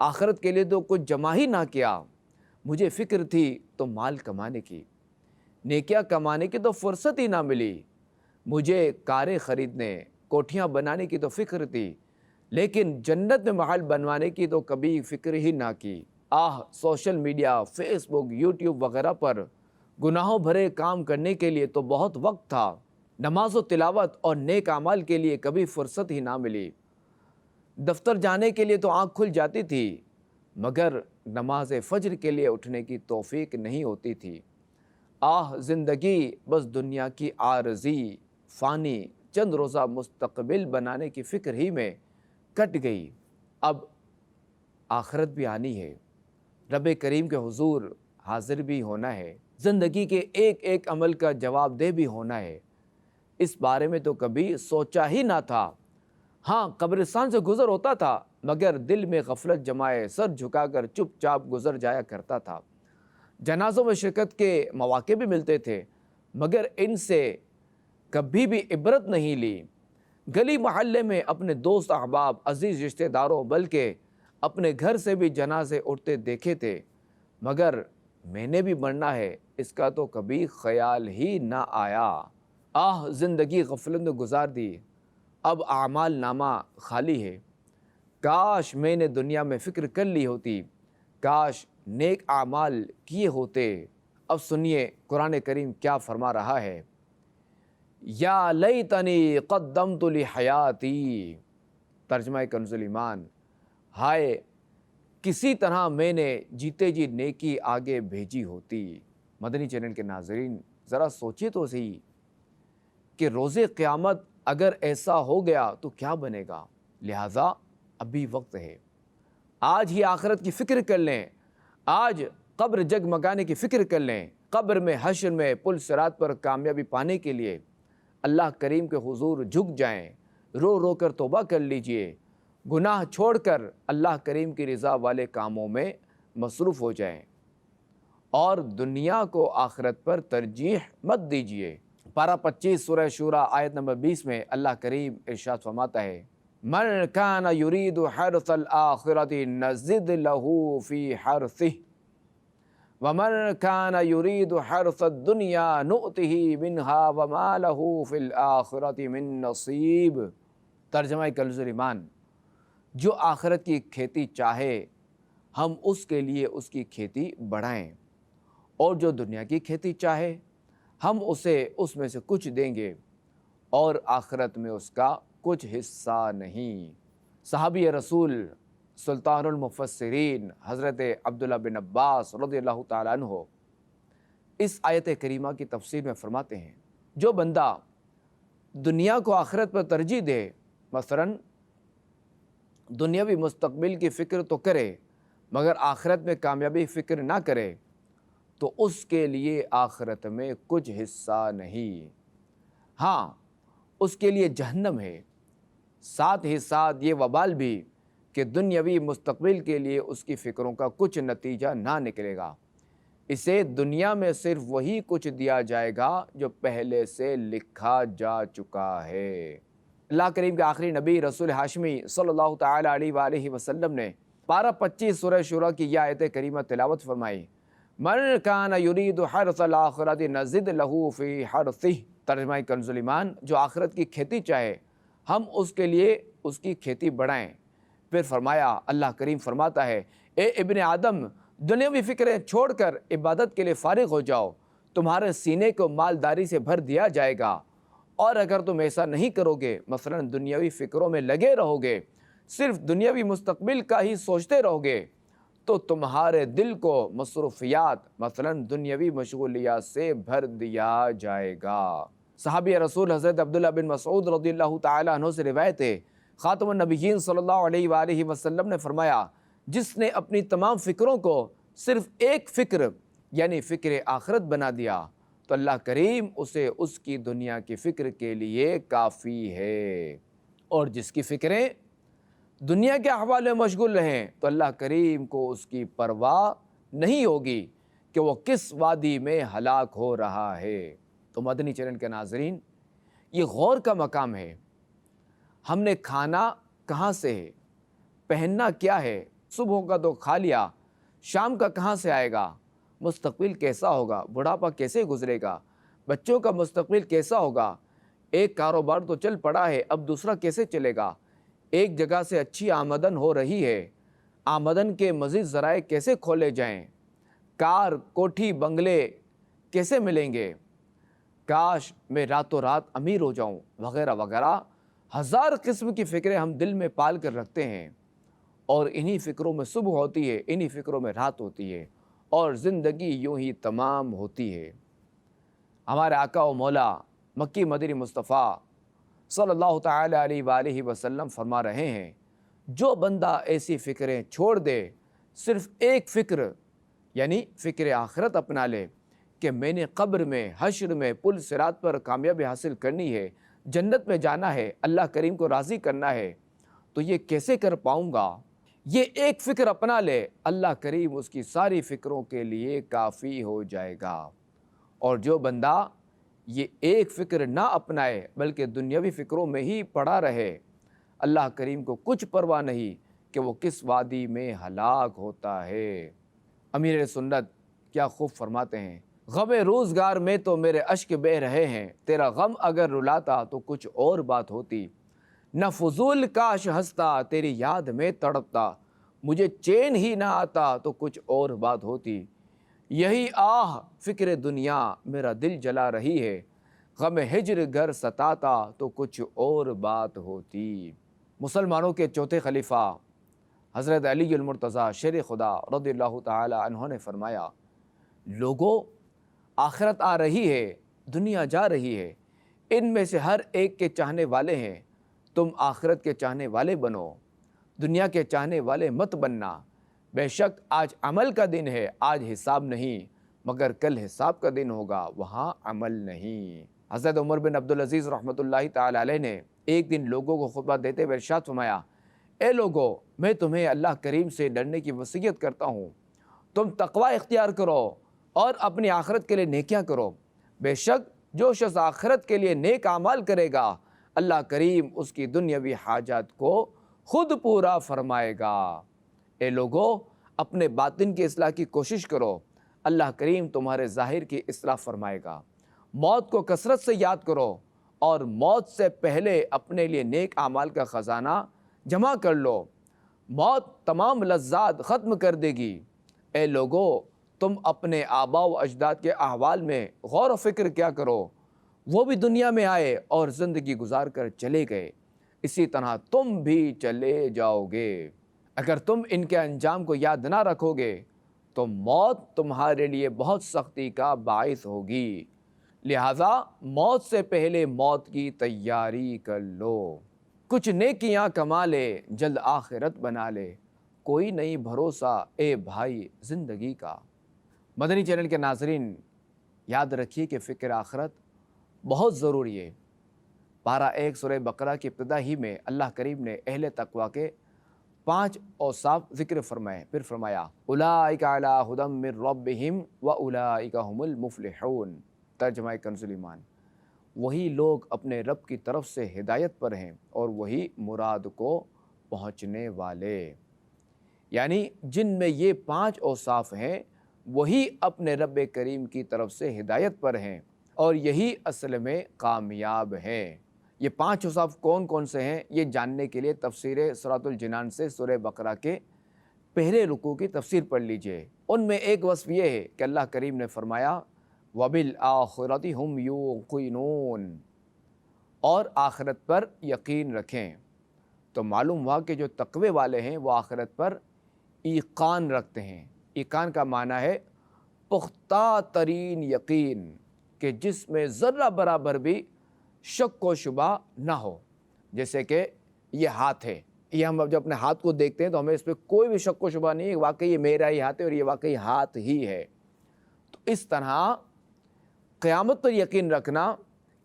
آخرت کے لیے تو کچھ جمع ہی نہ کیا، مجھے فکر تھی تو مال کمانے کی، نیکیاں کمانے کی تو فرصت ہی نہ ملی، مجھے کاریں خریدنے، کوٹھیاں بنانے کی تو فکر تھی، لیکن جنت میں محل بنوانے کی تو کبھی فکر ہی نہ کی۔ سوشل میڈیا، فیس بک، یوٹیوب وغیرہ پر گناہوں بھرے کام کرنے کے لیے تو بہت وقت تھا، نماز و تلاوت اور نیک اعمال کے لیے کبھی فرصت ہی نہ ملی، دفتر جانے کے لیے تو آنکھ کھل جاتی تھی، مگر نماز فجر کے لیے اٹھنے کی توفیق نہیں ہوتی تھی۔ زندگی بس دنیا کی عارضی، فانی، چند روزہ مستقبل بنانے کی فکر ہی میں کٹ گئی۔ اب آخرت بھی آنی ہے، رب کریم کے حضور حاضر بھی ہونا ہے، زندگی کے ایک ایک عمل کا جواب دہ بھی ہونا ہے۔ اس بارے میں تو کبھی سوچا ہی نہ تھا۔ قبرستان سے گزر ہوتا تھا، مگر دل میں غفلت جمائے سر جھکا کر چپ چاپ گزر جایا کرتا تھا۔ جنازوں میں شرکت کے مواقع بھی ملتے تھے، مگر ان سے کبھی بھی عبرت نہیں لی۔ گلی محلے میں اپنے دوست احباب، عزیز رشتہ داروں، بلکہ اپنے گھر سے بھی جنازے اٹھتے دیکھے تھے، مگر میں نے بھی مرنا ہے اس کا تو کبھی خیال ہی نہ آیا۔ زندگی غفلت میں گزار دی، اب اعمال نامہ خالی ہے۔ کاش میں نے دنیا میں فکر کر لی ہوتی، کاش نیک اعمال کیے ہوتے۔ اب سنیے قرآن کریم کیا فرما رہا ہے۔ یا لیتنی قدمت لحیاتی، ترجمہ کنز ایمان، ہائے کسی طرح میں نے جیتے جی نیکی آگے بھیجی ہوتی۔ مدنی چینل کے ناظرین ذرا سوچیے تو صحیح کہ روز قیامت اگر ایسا ہو گیا تو کیا بنے گا۔ لہٰذا ابھی وقت ہے، آج ہی آخرت کی فکر کر لیں، آج قبر جگمگانے کی فکر کر لیں، قبر میں، حشر میں، پل صراط پر کامیابی پانے کے لیے اللہ کریم کے حضور جھک جائیں، رو رو کر توبہ کر لیجئے، گناہ چھوڑ کر اللہ کریم کی رضا والے کاموں میں مصروف ہو جائیں، اور دنیا کو آخرت پر ترجیح مت دیجئے۔ پارہ 25 سورہ شورى آیت نمبر 20 میں اللہ کریم ارشاد فرماتا ہے، من کان یرید حرث الآخرۃ نزد لہ فی حرثہ ومن کان یرید حرث الدنیا نؤتہ منہا وما لہ فی الآخرۃ من نصیب۔ ترجمہ کنز ایمان، جو آخرت کی کھیتی چاہے ہم اس کے لیے اس کی کھیتی بڑھائیں، اور جو دنیا کی کھیتی چاہے ہم اسے اس میں سے کچھ دیں گے، اور آخرت میں اس کا کچھ حصہ نہیں۔ صحابی رسول سلطان المفسرین حضرت عبداللہ بن عباس رضی اللہ تعالیٰ عنہ اس آیت کریمہ کی تفسیر میں فرماتے ہیں، جو بندہ دنیا کو آخرت پر ترجیح دے، مثلاً دنیاوی مستقبل کی فکر تو کرے مگر آخرت میں کامیابی فکر نہ کرے، تو اس کے لیے آخرت میں کچھ حصہ نہیں، اس کے لیے جہنم ہے، ساتھ ہی ساتھ یہ وبال بھی کہ دنیاوی مستقبل کے لیے اس کی فکروں کا کچھ نتیجہ نہ نکلے گا، اسے دنیا میں صرف وہی کچھ دیا جائے گا جو پہلے سے لکھا جا چکا ہے۔ اللہ کریم کے آخری نبی رسول ہاشمی صلی اللہ تعالیٰ علیہ وآلہ وسلم نے پارہ 25 سورہ شورى کی یہ آیت کریمہ تلاوت فرمائی، من کان یرید حرث الآخرۃ نزد لہ فی حرثہ۔ ترجمہ کنز ایمان، جو آخرت کی کھیتی چاہے ہم اس کے لیے اس کی کھیتی بڑھائیں۔ پھر فرمایا، اللہ کریم فرماتا ہے، اے ابن آدم، دنیاوی فکریں چھوڑ کر عبادت کے لیے فارغ ہو جاؤ، تمہارے سینے کو مالداری سے بھر دیا جائے گا، اور اگر تم ایسا نہیں کرو گے، مثلا دنیاوی فکروں میں لگے رہو گے، صرف دنیاوی مستقبل کا ہی سوچتے رہو گے، تو تمہارے دل کو مصروفیات، مثلا دنیاوی مشغولیات سے بھر دیا جائے گا۔ صحابی رسول حضرت عبداللہ بن مسعود رضی اللہ تعالیٰ عنہ سے روایت ہے، خاتم النبیین صلی اللہ علیہ وآلہ وسلم نے فرمایا، جس نے اپنی تمام فکروں کو صرف ایک فکر یعنی فکر آخرت بنا دیا تو اللہ کریم اسے اس کی دنیا کی فکر کے لیے کافی ہے، اور جس کی فکریں دنیا کے احوال میں مشغول رہیں تو اللہ کریم کو اس کی پرواہ نہیں ہوگی کہ وہ کس وادی میں ہلاک ہو رہا ہے۔ تو مدنی چینل کے ناظرین، یہ غور کا مقام ہے، ہم نے کھانا کہاں سے ہے، پہننا کیا ہے، صبح کا تو کھا لیا، شام کا کہاں سے آئے گا؟ مستقبل کیسا ہوگا؟ بڑھاپا کیسے گزرے گا؟ بچوں کا مستقبل کیسا ہوگا؟ ایک کاروبار تو چل پڑا ہے، اب دوسرا کیسے چلے گا؟ ایک جگہ سے اچھی آمدن ہو رہی ہے، آمدن کے مزید ذرائع کیسے کھولے جائیں؟ کار، کوٹھی، بنگلے کیسے ملیں گے؟ کاش میں راتوں رات امیر ہو جاؤں، وغیرہ وغیرہ ہزار قسم کی فکریں ہم دل میں پال کر رکھتے ہیں، اور انہی فکروں میں صبح ہوتی ہے، انہی فکروں میں رات ہوتی ہے، اور زندگی یوں ہی تمام ہوتی ہے۔ ہمارے آقا و مولا مکی مدنی مصطفیٰ صلی اللہ تعالی علیہ وآلہ وسلم فرما رہے ہیں، جو بندہ ایسی فکریں چھوڑ دے، صرف ایک فکر یعنی فکر آخرت اپنا لے کہ میں نے قبر میں، حشر میں، پل صراط پر کامیابی حاصل کرنی ہے، جنت میں جانا ہے، اللہ کریم کو راضی کرنا ہے، تو یہ کیسے کر پاؤں گا؟ یہ ایک فکر اپنا لے، اللہ کریم اس کی ساری فکروں کے لیے کافی ہو جائے گا۔ اور جو بندہ یہ ایک فکر نہ اپنائے بلکہ دنیاوی فکروں میں ہی پڑا رہے، اللہ کریم کو کچھ پرواہ نہیں کہ وہ کس وادی میں ہلاک ہوتا ہے۔ امیر سنت کیا خوب فرماتے ہیں، غم روزگار میں تو میرے اشک بہ رہے ہیں، تیرا غم اگر رلاتا تو کچھ اور بات ہوتی، نہ فضول کاش ہنستا تیری یاد میں تڑپتا، مجھے چین ہی نہ آتا تو کچھ اور بات ہوتی، یہی آہ فکر دنیا میرا دل جلا رہی ہے، غم ہجر گر ستاتا تو کچھ اور بات ہوتی۔ مسلمانوں کے چوتھے خلیفہ حضرت علی المرتضیٰ شیر خدا رضی اللہ تعالی عنہ نے فرمایا، لوگوں، آخرت آ رہی ہے، دنیا جا رہی ہے، ان میں سے ہر ایک کے چاہنے والے ہیں، تم آخرت کے چاہنے والے بنو، دنیا کے چاہنے والے مت بننا، بے شک آج عمل کا دن ہے، آج حساب نہیں، مگر کل حساب کا دن ہوگا، وہاں عمل نہیں۔ حضرت عمر بن عبدالعزیز رحمۃ اللہ تعالی علیہ نے ایک دن لوگوں کو خطبہ دیتے ہوئے ارشاد فرمایا، اے لوگو، میں تمہیں اللہ کریم سے ڈرنے کی وصیت کرتا ہوں، تم تقوی اختیار کرو اور اپنی آخرت کے لیے نیکیاں کرو، بے شک جو شخص آخرت کے لیے نیک اعمال کرے گا، اللہ کریم اس کی دنیاوی حاجات کو خود پورا فرمائے گا۔ اے لوگو، اپنے باطن کی اصلاح کی کوشش کرو، اللہ کریم تمہارے ظاہر کی اصلاح فرمائے گا۔ موت کو کثرت سے یاد کرو اور موت سے پہلے اپنے لیے نیک اعمال کا خزانہ جمع کر لو، موت تمام لذات ختم کر دے گی۔ اے لوگو، تم اپنے آباء و اجداد کے احوال میں غور و فکر کیا کرو، وہ بھی دنیا میں آئے اور زندگی گزار کر چلے گئے، اسی طرح تم بھی چلے جاؤ گے۔ اگر تم ان کے انجام کو یاد نہ رکھو گے تو موت تمہارے لیے بہت سختی کا باعث ہوگی، لہذا موت سے پہلے موت کی تیاری کر لو۔ کچھ نیکیاں کما لے، جلد آخرت بنا لے، کوئی نہیں بھروسہ اے بھائی زندگی کا۔ مدنی چینل کے ناظرین، یاد رکھیے کہ فکر آخرت بہت ضروری ہے۔ پارہ 1 سورہ بقرہ کی ابتدا ہی میں اللہ کریم نے اہل تقوی کے 5 اوصاف ذکر فرمائے، پھر فرمایا اولئک علی ھدی من ربہم واولئک ھم المفلحون، ترجمہ کنز ایمان، وہی لوگ اپنے رب کی طرف سے ہدایت پر ہیں اور وہی مراد کو پہنچنے والے، یعنی جن میں یہ 5 اوصاف ہیں وہی اپنے رب کریم کی طرف سے ہدایت پر ہیں اور یہی اصل میں کامیاب ہیں۔ یہ 5 اوصاف کون کون سے ہیں، یہ جاننے کے لیے تفسیر سورۃ الجنان سے سورہ بقرہ کے پہلے رکوع کی تفسیر پڑھ لیجئے۔ ان میں ایک وصف یہ ہے کہ اللہ کریم نے فرمایا وَبِالْآخِرَةِ هُمْ يُوقِنُونَ، اور آخرت پر یقین رکھیں۔ تو معلوم ہوا کہ جو تقوی والے ہیں وہ آخرت پر ایقان رکھتے ہیں۔ ایقان کا معنی ہے پختہ ترین یقین، کہ جس میں ذرہ برابر بھی شک و شبہ نہ ہو۔ جیسے کہ یہ ہاتھ ہے، یہ ہم جب اپنے ہاتھ کو دیکھتے ہیں تو ہمیں اس پہ کوئی بھی شک و شبہ نہیں ہے، واقعی یہ میرا ہی ہاتھ ہے اور یہ واقعی ہاتھ ہی ہے۔ تو اس طرح قیامت پر یقین رکھنا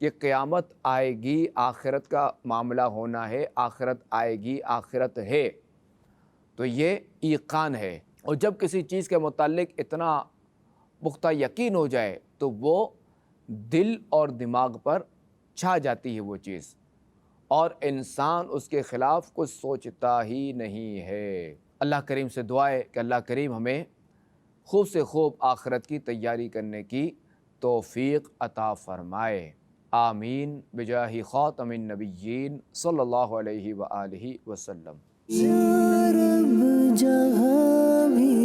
کہ قیامت آئے گی، آخرت کا معاملہ ہونا ہے، آخرت آئے گی، آخرت ہے، تو یہ ایقان ہے۔ اور جب کسی چیز کے متعلق اتنا پختہ یقین ہو جائے تو وہ دل اور دماغ پر چھا جاتی ہے وہ چیز، اور انسان اس کے خلاف کچھ سوچتا ہی نہیں ہے۔ اللہ کریم سے دعا ہے کہ اللہ کریم ہمیں خوب سے خوب آخرت کی تیاری کرنے کی توفیق عطا فرمائے، آمین بجاہ خاتم النبیین صلی اللہ علیہ وآلہ وسلم۔ یا رب جہاں بھی